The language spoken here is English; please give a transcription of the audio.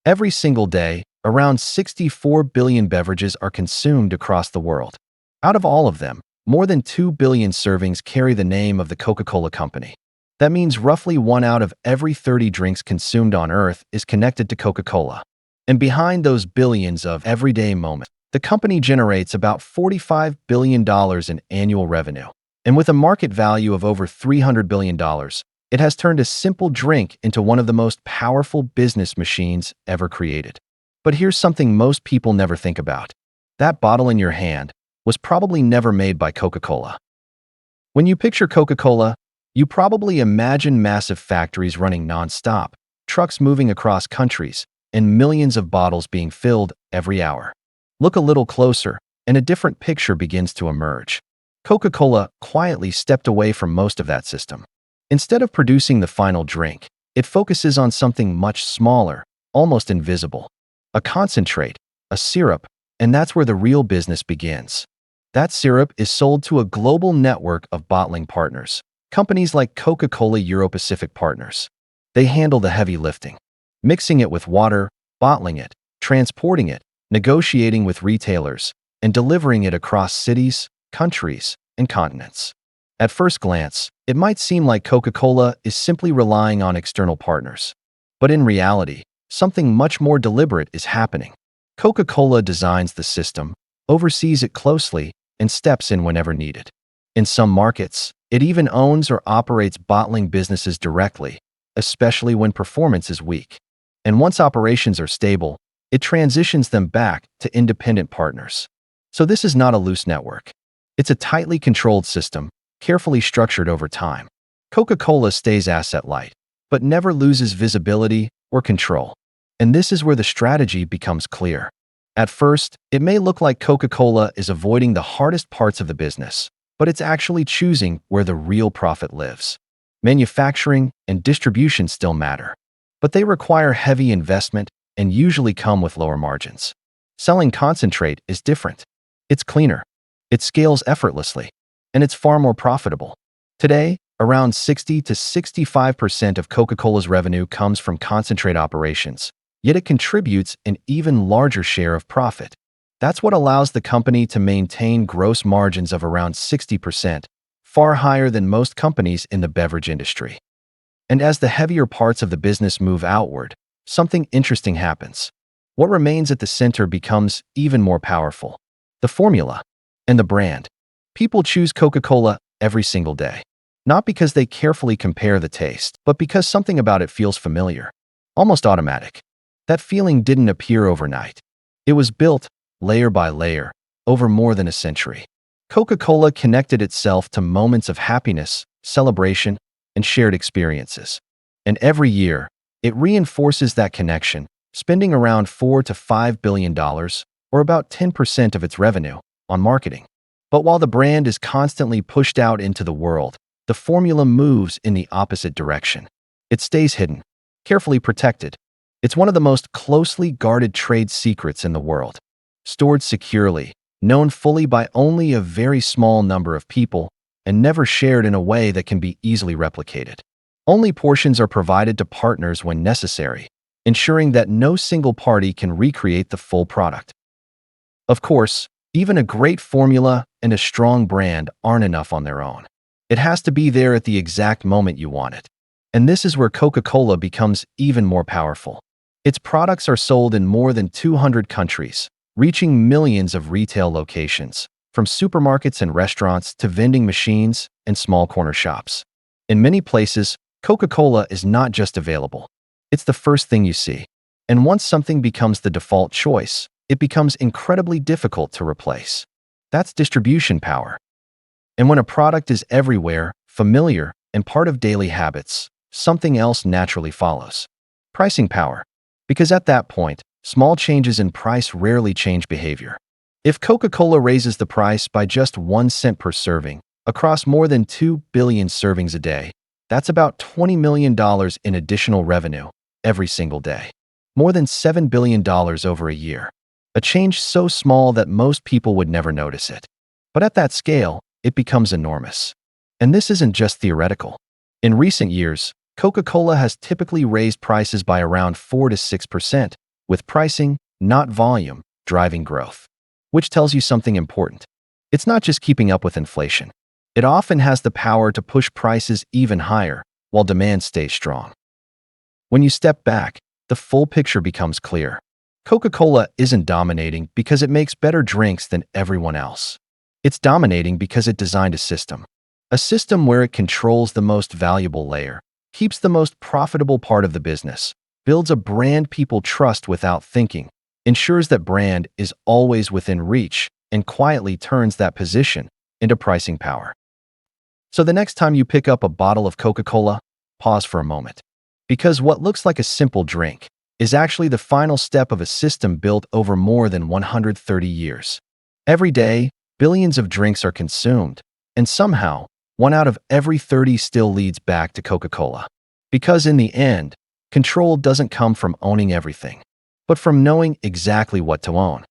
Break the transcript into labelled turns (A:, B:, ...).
A: Every single day, around 64 billion beverages are consumed across the world. Out of all of them, more than 2 billion servings carry the name of the Coca-Cola Company. That means roughly 1 out of every 30 drinks consumed on Earth is connected to Coca-Cola. And behind those billions of everyday moments, the company generates about $45 billion in annual revenue. And with a market value of over $300 billion, it has turned a simple drink into one of the most powerful business machines ever created. But here's something most people never think about. That bottle in your hand was probably never made by Coca-Cola. When you picture Coca-Cola, you probably imagine massive factories running non-stop, trucks moving across countries, and millions of bottles being filled every hour. Look a little closer, and a different picture begins to emerge. Coca-Cola quietly stepped away from most of that system. Instead of producing the final drink, it focuses on something much smaller, almost invisible. A concentrate, a syrup, and that's where the real business begins. That syrup is sold to a global network of bottling partners, companies like Coca-Cola Euro-Pacific Partners. They handle the heavy lifting, mixing it with water, bottling it, transporting it, negotiating with retailers, and delivering it across cities, countries, and continents. At first glance, it might seem like Coca-Cola is simply relying on external partners. But in reality, something much more deliberate is happening. Coca-Cola designs the system, oversees it closely, and steps in whenever needed. In some markets, it even owns or operates bottling businesses directly, especially when performance is weak. And once operations are stable, it transitions them back to independent partners. So this is not a loose network. It's a tightly controlled system, carefully structured over time. Coca-Cola stays asset-light, but never loses visibility or control. And this is where the strategy becomes clear. At first, it may look like Coca-Cola is avoiding the hardest parts of the business, but it's actually choosing where the real profit lives. Manufacturing and distribution still matter, but they require heavy investment and usually come with lower margins. Selling concentrate is different. It's cleaner, it scales effortlessly, and it's far more profitable. Today, around 60 to 65% of Coca-Cola's revenue comes from concentrate operations, yet it contributes an even larger share of profit. That's what allows the company to maintain gross margins of around 60%, far higher than most companies in the beverage industry. And as the heavier parts of the business move outward, something interesting happens. What remains at the center becomes even more powerful: the formula and the brand. People choose Coca-Cola every single day, not because they carefully compare the taste, but because something about it feels familiar, almost automatic. That feeling didn't appear overnight. It was built, layer by layer, over more than a century. Coca-Cola connected itself to moments of happiness, celebration, and shared experiences. And every year, it reinforces that connection, spending around $4 to $5 billion, or about 10% of its revenue, on marketing. But while the brand is constantly pushed out into the world, the formula moves in the opposite direction. It stays hidden, carefully protected. It's one of the most closely guarded trade secrets in the world. Stored securely, known fully by only a very small number of people, and never shared in a way that can be easily replicated. Only portions are provided to partners when necessary, ensuring that no single party can recreate the full product. Of course, even a great formula and a strong brand aren't enough on their own. It has to be there at the exact moment you want it. And this is where Coca-Cola becomes even more powerful. Its products are sold in more than 200 countries, reaching millions of retail locations, from supermarkets and restaurants to vending machines and small corner shops. In many places, Coca-Cola is not just available. It's the first thing you see. And once something becomes the default choice, it becomes incredibly difficult to replace. That's distribution power. And when a product is everywhere, familiar, and part of daily habits, something else naturally follows: pricing power. Because at that point, small changes in price rarely change behavior. If Coca-Cola raises the price by just 1 cent per serving, across more than 2 billion servings a day, that's about $20 million in additional revenue every single day. More than $7 billion over a year. A change so small that most people would never notice it. But at that scale, it becomes enormous. And this isn't just theoretical. In recent years, Coca-Cola has typically raised prices by around 4 to 6%, with pricing, not volume, driving growth. Which tells you something important. It's not just keeping up with inflation. It often has the power to push prices even higher while demand stays strong. When you step back, the full picture becomes clear. Coca-Cola isn't dominating because it makes better drinks than everyone else. It's dominating because it designed a system. A system where it controls the most valuable layer, keeps the most profitable part of the business, builds a brand people trust without thinking, ensures that brand is always within reach, and quietly turns that position into pricing power. So the next time you pick up a bottle of Coca-Cola, pause for a moment. Because what looks like a simple drink is actually the final step of a system built over more than 130 years. Every day, billions of drinks are consumed, and somehow, 1 out of every 30 still leads back to Coca-Cola. Because in the end, control doesn't come from owning everything, but from knowing exactly what to own.